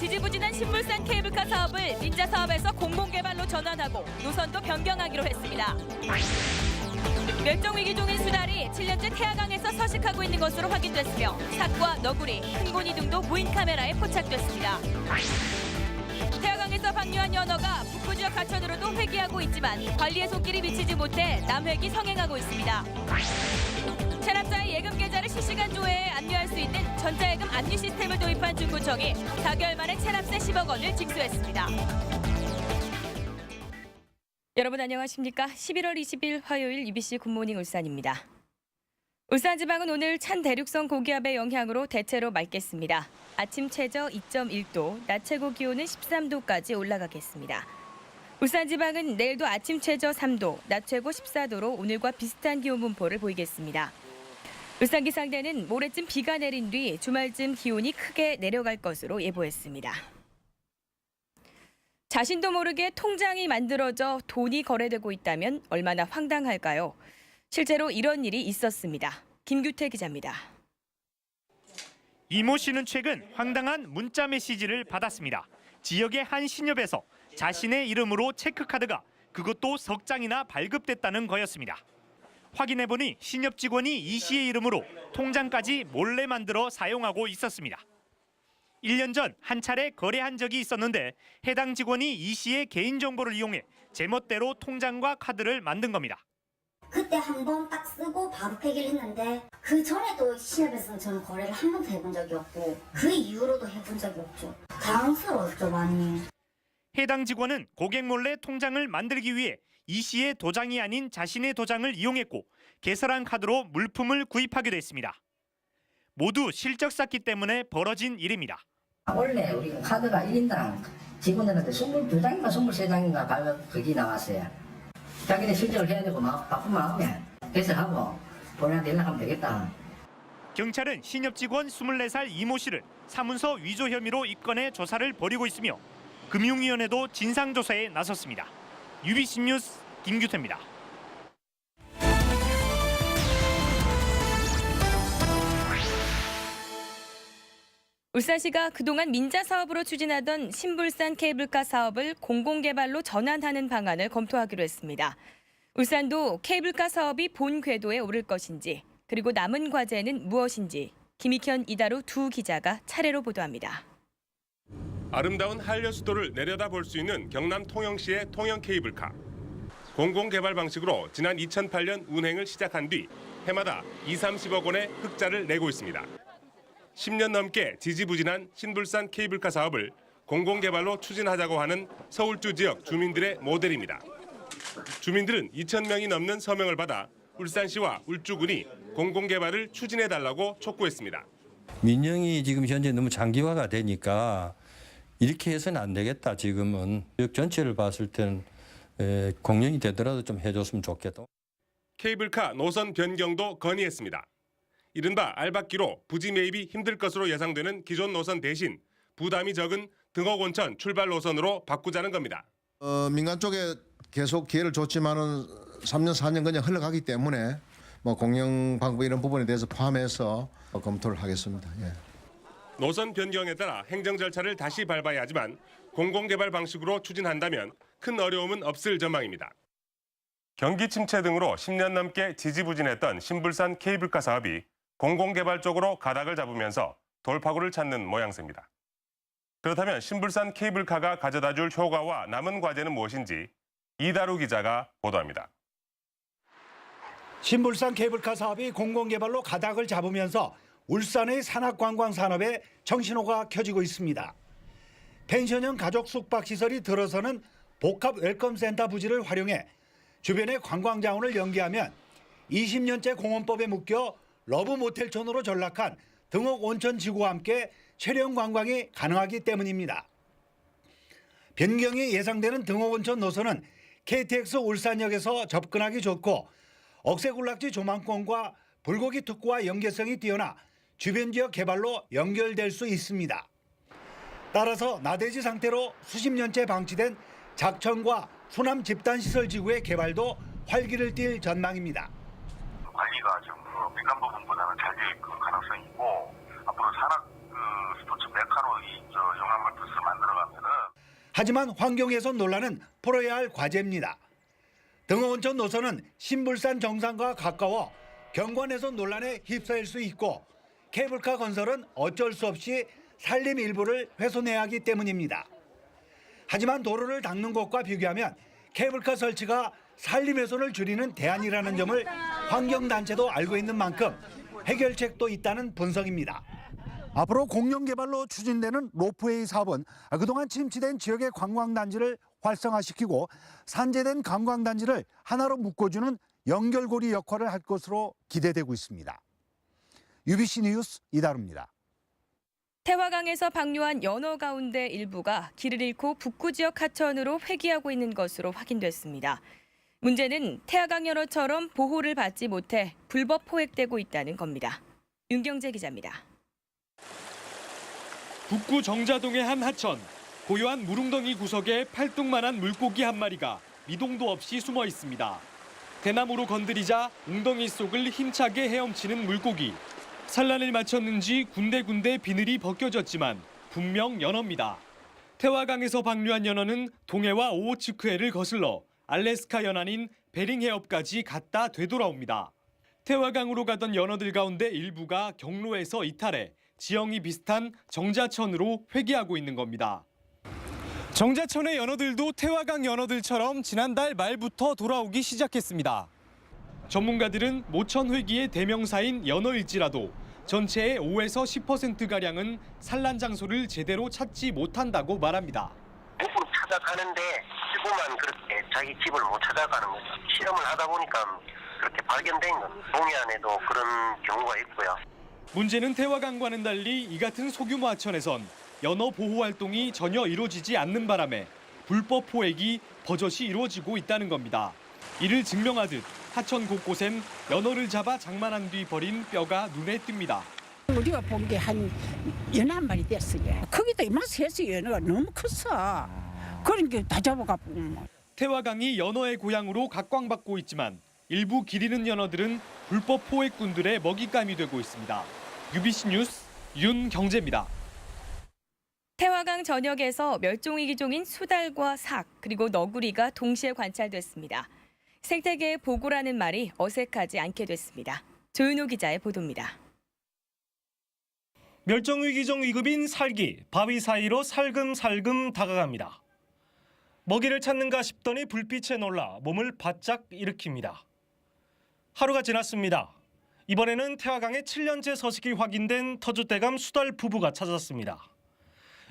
지지부진한 신불산 케이블카 사업을 민자 사업에서 공공개발로 전환하고 노선도 변경하기로 했습니다. 멸종 위기 종인 수달이 7년째 태화강에서 서식하고 있는 것으로 확인됐으며 삭과 너구리, 큰고니 등도 무인 카메라에 포착됐습니다. 태화강에서 방류한 연어가 북부 지역 가천으로도 회귀하고 있지만 관리의 손길이 미치지 못해 남회기 성행하고 있습니다. 체납자의 예금 계좌를 실시간 조회해 압류할 수 있는 전자예금 압류 시스템을 도입한 중구청이 4개월 만에 체납세 10억 원을 징수했습니다. 여러분 안녕하십니까? 11월 20일 화요일 UBC 굿모닝 울산입니다. 울산지방은 오늘 찬 대륙성 고기압의 영향으로 대체로 맑겠습니다. 아침 최저 2.1도, 낮 최고 기온은 13도까지 올라가겠습니다. 울산지방은 내일도 아침 최저 3도, 낮 최고 14도로 오늘과 비슷한 기온 분포를 보이겠습니다. 울산기상대는 모레쯤 비가 내린 뒤 주말쯤 기온이 크게 내려갈 것으로 예보했습니다. 자신도 모르게 통장이 만들어져 돈이 거래되고 있다면 얼마나 황당할까요? 실제로 이런 일이 있었습니다. 김규태 기자입니다. 이모 씨는 최근 황당한 문자 메시지를 받았습니다. 지역의 한 신협에서 자신의 이름으로 체크카드가 그것도 석 장이나 발급됐다는 거였습니다. 확인해보니 신협 직원이 이 씨의 이름으로 통장까지 몰래 만들어 사용하고 있었습니다. 1년 전 한 차례 거래한 적이 있었는데 해당 직원이 이 씨의 개인정보를 이용해 제멋대로 통장과 카드를 만든 겁니다. 그때 한 번 딱 쓰고 바로 폐기를 했는데 그 전에도 신협에서는 저는 거래를 한 번도 해본 적이 없고 그 이후로도 해본 적이 없죠. 당황스러웠죠, 많이. 해당 직원은 고객 몰래 통장을 만들기 위해 이 씨의 도장이 아닌 자신의 도장을 이용했고 개설한 카드로 물품을 구입하기도 했습니다. 모두 실적 쌓기 때문에 벌어진 일입니다. 원래 우리 카드가 1인당 직원들한테 22장인가 23장인가 발급이 나왔어요. 자기네 실적을 해야 되고 바쁜 마음에 개설하고 본인한테 연락하면 되겠다. 경찰은 신협 직원 24살 이모 씨를 사문서 위조 혐의로 입건해 조사를 벌이고 있으며 금융위원회도 진상조사에 나섰습니다. UBC 뉴스 김규태입니다. 울산시가 그동안 민자 사업으로 추진하던 신불산 케이블카 사업을 공공개발로 전환하는 방안을 검토하기로 했습니다. 울산도 케이블카 사업이 본 궤도에 오를 것인지 그리고 남은 과제는 무엇인지 김익현, 이다루 두 기자가 차례로 보도합니다. 아름다운 한려 수도를 내려다볼 수 있는 경남 통영시의 통영 케이블카. 공공개발 방식으로 지난 2008년 운행을 시작한 뒤 해마다 20-30억 원의 흑자를 내고 있습니다. 10년 넘게 지지부진한 신불산 케이블카 사업을 공공개발로 추진하자고 하는 서울주 지역 주민들의 모델입니다. 주민들은 2,000명이 넘는 서명을 받아 울산시와 울주군이 공공개발을 추진해달라고 촉구했습니다. 민영이 지금 현재 너무 장기화가 되니까 이렇게 해서는 안 되겠다. 지금은 지역 전체를 봤을 때는 공연이 되더라도 좀 해줬으면 좋겠다. 케이블카 노선 변경도 건의했습니다. 이른바 알박기로 부지 매입이 힘들 것으로 예상되는 기존 노선 대신 부담이 적은 등옥온천 출발 노선으로 바꾸자는 겁니다. 민간 쪽에 계속 기회를 줬지만은 3년 4년 그냥 흘러가기 때문에 공영 방법 이런 부분에 대해서 포함해서 검토를 하겠습니다. 예. 노선 변경에 따라 행정 절차를 다시 밟아야 하지만 공공개발 방식으로 추진한다면 큰 어려움은 없을 전망입니다. 경기 침체 등으로 10년 넘게 지지부진했던 신불산 케이블카 사업이 공공개발 쪽으로 가닥을 잡으면서 돌파구를 찾는 모양새입니다. 그렇다면 신불산 케이블카가 가져다줄 효과와 남은 과제는 무엇인지 이다루 기자가 보도합니다. 신불산 케이블카 사업이 공공개발로 가닥을 잡으면서 울산의 산악관광 산업에 정신호가 켜지고 있습니다. 펜션형 가족 숙박시설이 들어서는 복합 웰컴센터 부지를 활용해 주변의 관광 자원을 연계하면 20년째 공원법에 묶여 러브모텔촌으로 전락한 등옥온천지구와 함께 체령 관광이 가능하기 때문입니다. 변경이 예상되는 등옥온천 노선은 KTX 울산역에서 접근하기 좋고 억새군락지 조망권과 불고기 특구와 연계성이 뛰어나 주변 지역 개발로 연결될 수 있습니다. 따라서 나대지 상태로 수십 년째 방치된 작천과 수남 집단시설지구의 개발도 활기를 띨 전망입니다. 관리가 좀 민간 부분보다는 잘 될 가능성이 있고 앞으로 산악 스포츠 메카로 영향을 받을 하지만 환경훼손 논란은 풀어야 할 과제입니다. 등호온천 노선은 신불산 정상과 가까워 경관훼손 논란에 휩싸일 수 있고 케이블카 건설은 어쩔 수 없이 산림 일부를 훼손해야 하기 때문입니다. 하지만 도로를 닦는 것과 비교하면 케이블카 설치가 산림 훼손을 줄이는 대안이라는 점을 환경단체도 알고 있는 만큼 해결책도 있다는 분석입니다. 앞으로 공영개발로 추진되는 로프웨이 사업은 그동안 침체된 지역의 관광단지를 활성화시키고 산재된 관광단지를 하나로 묶어주는 연결고리 역할을 할 것으로 기대되고 있습니다. UBC 뉴스 이다루입니다. 태화강에서 방류한 연어 가운데 일부가 길을 잃고 북구 지역 하천으로 회귀하고 있는 것으로 확인됐습니다. 문제는 태화강 연어처럼 보호를 받지 못해 불법 포획되고 있다는 겁니다. 윤경재 기자입니다. 북구 정자동의 한 하천, 고요한 물웅덩이 구석에 팔뚝만한 물고기 한 마리가 미동도 없이 숨어 있습니다. 대나무로 건드리자 웅덩이 속을 힘차게 헤엄치는 물고기. 산란을 마쳤는지 군데군데 비늘이 벗겨졌지만 분명 연어입니다. 태화강에서 방류한 연어는 동해와 오호츠크해를 거슬러 알래스카 연안인 베링 해협까지 갔다 되돌아옵니다. 태화강으로 가던 연어들 가운데 일부가 경로에서 이탈해 지형이 비슷한 정자천으로 회귀하고 있는 겁니다. 정자천의 연어들도 태화강 연어들처럼 지난달 말부터 돌아오기 시작했습니다. 전문가들은 모천 회귀의 대명사인 연어일지라도 전체의 5에서 10%가량은 산란 장소를 제대로 찾지 못한다고 말합니다. 북으로 찾아가는데 일부만 그렇게 자기 집을 못 찾아가는 거죠. 실험을 하다 보니까 그렇게 발견된 건 동해안에도 그런 경우가 있고요. 문제는 태화강과는 달리 이 같은 소규모 하천에선 연어 보호 활동이 전혀 이루어지지 않는 바람에 불법 포획이 버젓이 이루어지고 있다는 겁니다. 이를 증명하듯 하천 곳곳엔 연어를 잡아 장만한 뒤 버린 뼈가 눈에 띕니다. 우리가 본 게 한 연어 한 마리 됐어요. 거기도 이만서 해서 연어가 너무 컸어. 그런 게 다 잡아가고. 태화강이 연어의 고향으로 각광받고 있지만 일부 길 잃은 연어들은 불법 포획꾼들의 먹잇감이 되고 있습니다. UBC 뉴스 윤경재입니다. 태화강 전역에서 멸종위기 종인 수달과 삭 그리고 너구리가 동시에 관찰됐습니다. 생태계의 보고라는 말이 어색하지 않게 됐습니다. 조윤호 기자의 보도입니다. 멸종위기종 위급인 살기, 바위 사이로 살금살금 다가갑니다. 먹이를 찾는가 싶더니 불빛에 놀라 몸을 바짝 일으킵니다. 하루가 지났습니다. 이번에는 태화강에 7년째 서식이 확인된 터줏대감 수달 부부가 찾았습니다.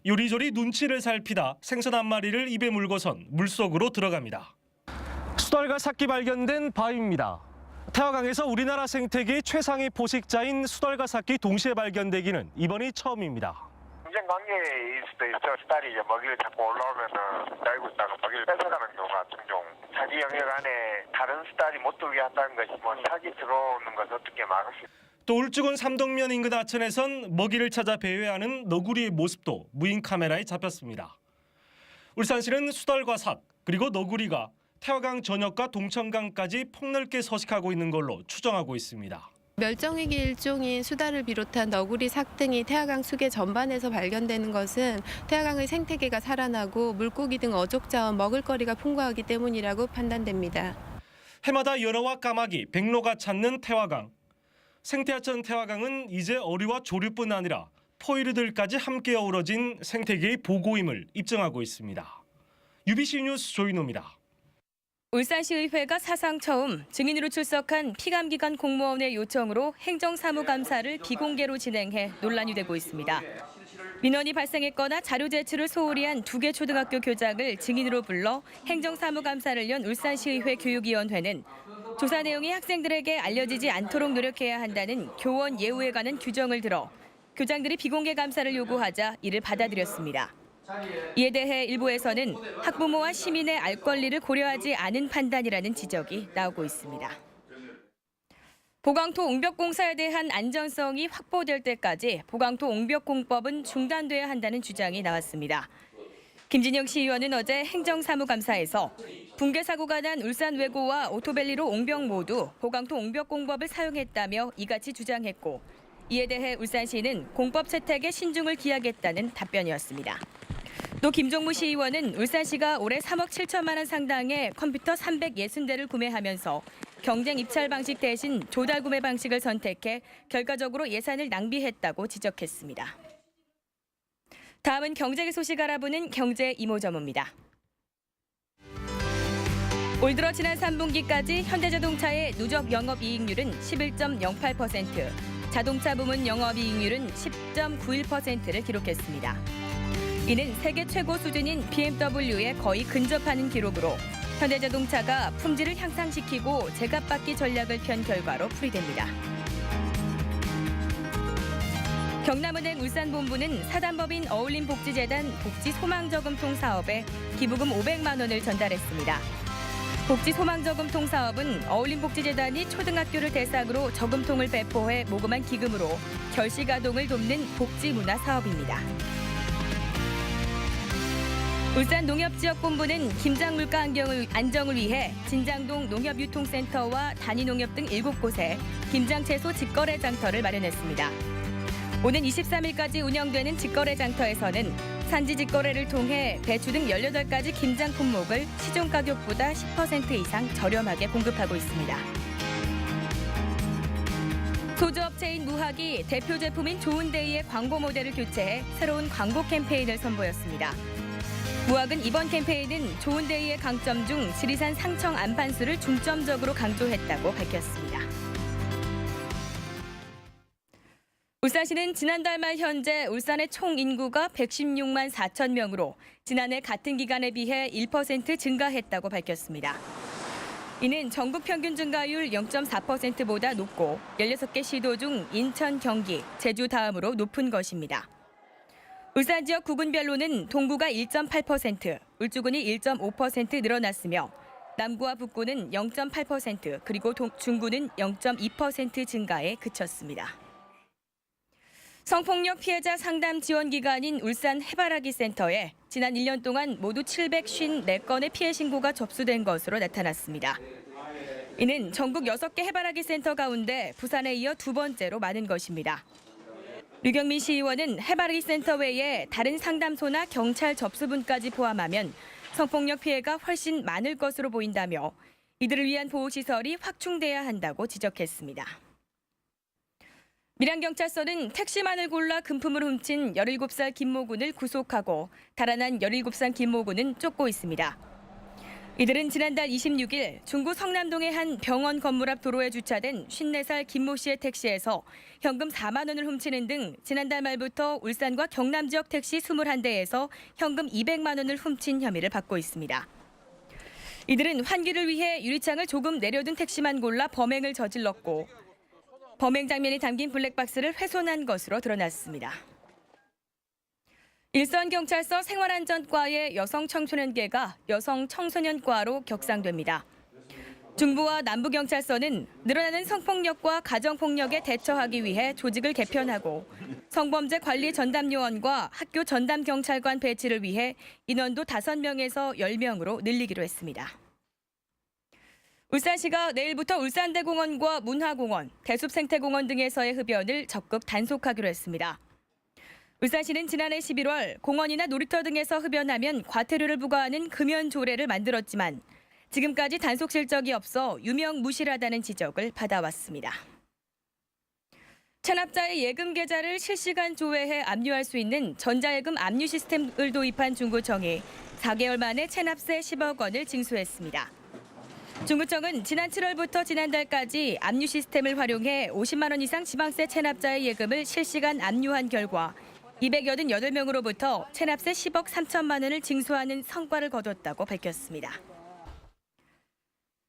요리조리 눈치를 살피다 생선 한 마리를 입에 물고선 물속으로 들어갑니다. 수달과 삭기 발견된 바위입니다. 태화강에서 우리나라 생태계의 최상위 포식자인 수달과 삭기 동시에 발견되기는 이번이 처음입니다. 경쟁 관계일 수도 있죠. 수달이 이제 먹이를 잡고 올라오면은 날고 있다가 먹이를 뺏어가는 경우가 종종. 자기 영역 안에 다른 수달이 못 들게 한다는 것이 뭐 사기 들어오는 것을 어떻게 막을 수 있어요. 또 울주군 삼동면 인근 하천에선 먹이를 찾아 배회하는 너구리의 모습도 무인 카메라에 잡혔습니다. 울산시는 수달과 삭 그리고 너구리가 태화강 전역과 동천강까지 폭넓게 서식하고 있는 걸로 추정하고 있습니다. 멸종위기 일종인 수달을 비롯한 너구리, 삭 등이 태화강 수계 전반에서 발견되는 것은 태화강의 생태계가 살아나고 물고기 등 어족자원 먹을거리가 풍부하기 때문이라고 판단됩니다. 해마다 연어와 까마귀, 백로가 찾는 태화강. 생태하천 태화강은 이제 어류와 조류뿐 아니라 포유류들까지 함께 어우러진 생태계의 보고임을 입증하고 있습니다. UBC 뉴스 조인호입니다. 울산시의회가 사상 처음 증인으로 출석한 피감기관 공무원의 요청으로 행정사무감사를 비공개로 진행해 논란이 되고 있습니다. 민원이 발생했거나 자료 제출을 소홀히 한 2개 초등학교 교장을 증인으로 불러 행정사무감사를 연 울산시의회 교육위원회는 조사 내용이 학생들에게 알려지지 않도록 노력해야 한다는 교원 예우에 관한 규정을 들어 교장들이 비공개 감사를 요구하자 이를 받아들였습니다. 이에 대해 일부에서는 학부모와 시민의 알 권리를 고려하지 않은 판단이라는 지적이 나오고 있습니다. 보강토 옹벽공사에 대한 안전성이 확보될 때까지 보강토 옹벽공법은 중단돼야 한다는 주장이 나왔습니다. 김진영 시의원은 어제 행정사무감사에서 붕괴 사고가 난 울산 외고와 오토밸리로 옹벽 모두 보강토 옹벽공법을 사용했다며 이같이 주장했고 이에 대해 울산시는 공법 채택에 신중을 기하겠다는 답변이었습니다. 또 김종무 시의원은 울산시가 올해 3억 7천만 원 상당의 컴퓨터 360대를 구매하면서 경쟁 입찰 방식 대신 조달 구매 방식을 선택해 결과적으로 예산을 낭비했다고 지적했습니다. 다음은 경제 소식 알아보는 경제 이모저모입니다. 올 들어 지난 3분기까지 현대자동차의 누적 영업이익률은 11.08%, 자동차 부문 영업이익률은 10.91%를 기록했습니다. 이는 세계 최고 수준인 BMW에 거의 근접하는 기록으로 현대자동차가 품질을 향상시키고 제값받기 전략을 편 결과로 풀이됩니다. 경남은행 울산본부는 사단법인 어울림복지재단 복지소망저금통 사업에 기부금 500만 원을 전달했습니다. 복지소망저금통 사업은 어울림복지재단이 초등학교를 대상으로 저금통을 배포해 모금한 기금으로 결식아동을 돕는 복지문화 사업입니다. 울산농협지역본부는 김장물가 안정을 위해 진장동 농협유통센터와 단위농협 등 7곳에 김장채소 직거래 장터를 마련했습니다. 오는 23일까지 운영되는 직거래 장터에서는 산지 직거래를 통해 배추 등 18가지 김장 품목을 시중 가격보다 10% 이상 저렴하게 공급하고 있습니다. 소주업체인 무학이 대표 제품인 좋은데이의 광고 모델을 교체해 새로운 광고 캠페인을 선보였습니다. 무학은 이번 캠페인은 좋은데이의 강점 중 지리산 상청 안판수를 중점적으로 강조했다고 밝혔습니다. 울산시는 지난달 말 현재 울산의 총 인구가 116만 4천 명으로 지난해 같은 기간에 비해 1% 증가했다고 밝혔습니다. 이는 전국 평균 증가율 0.4%보다 높고 16개 시도 중 인천, 경기, 제주 다음으로 높은 것입니다. 울산 지역 구군별로는 동구가 1.8%, 울주군이 1.5% 늘어났으며 남구와 북구는 0.8%, 그리고 중구는 0.2% 증가에 그쳤습니다. 성폭력 피해자 상담 지원 기관인 울산 해바라기 센터에 지난 1년 동안 모두 754건의 피해 신고가 접수된 것으로 나타났습니다. 이는 전국 6개 해바라기 센터 가운데 부산에 이어 두 번째로 많은 것입니다. 류경민 시의원은 해바라기 센터 외에 다른 상담소나 경찰 접수분까지 포함하면 성폭력 피해가 훨씬 많을 것으로 보인다며 이들을 위한 보호시설이 확충돼야 한다고 지적했습니다. 밀양경찰서는 택시만을 골라 금품을 훔친 17살 김모군을 구속하고 달아난 17살 김모군은 쫓고 있습니다. 이들은 지난달 26일 중구 성남동의 한 병원 건물 앞 도로에 주차된 54살 김모 씨의 택시에서 현금 4만 원을 훔치는 등 지난달 말부터 울산과 경남 지역 택시 21대에서 현금 200만 원을 훔친 혐의를 받고 있습니다. 이들은 환기를 위해 유리창을 조금 내려둔 택시만 골라 범행을 저질렀고 범행 장면이 담긴 블랙박스를 훼손한 것으로 드러났습니다. 일선경찰서 생활안전과의 여성청소년계가 여성청소년과로 격상됩니다. 중부와 남부경찰서는 늘어나는 성폭력과 가정폭력에 대처하기 위해 조직을 개편하고 성범죄 관리 전담요원과 학교 전담경찰관 배치를 위해 인원도 5명에서 10명으로 늘리기로 했습니다. 울산시가 내일부터 울산대공원과 문화공원, 대숲생태공원 등에서의 흡연을 적극 단속하기로 했습니다. 울산시는 지난해 11월 공원이나 놀이터 등에서 흡연하면 과태료를 부과하는 금연 조례를 만들었지만 지금까지 단속 실적이 없어 유명무실하다는 지적을 받아왔습니다. 체납자의 예금 계좌를 실시간 조회해 압류할 수 있는 전자예금 압류 시스템을 도입한 중구청이 4개월 만에 체납세 10억 원을 징수했습니다. 중구청은 지난 7월부터 지난달까지 압류 시스템을 활용해 50만 원 이상 지방세 체납자의 예금을 실시간 압류한 결과 288명으로부터 체납세 10억 3천만 원을 징수하는 성과를 거뒀다고 밝혔습니다.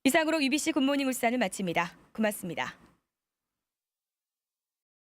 이상으로 UBC 굿모닝 울산을 마칩니다. 고맙습니다.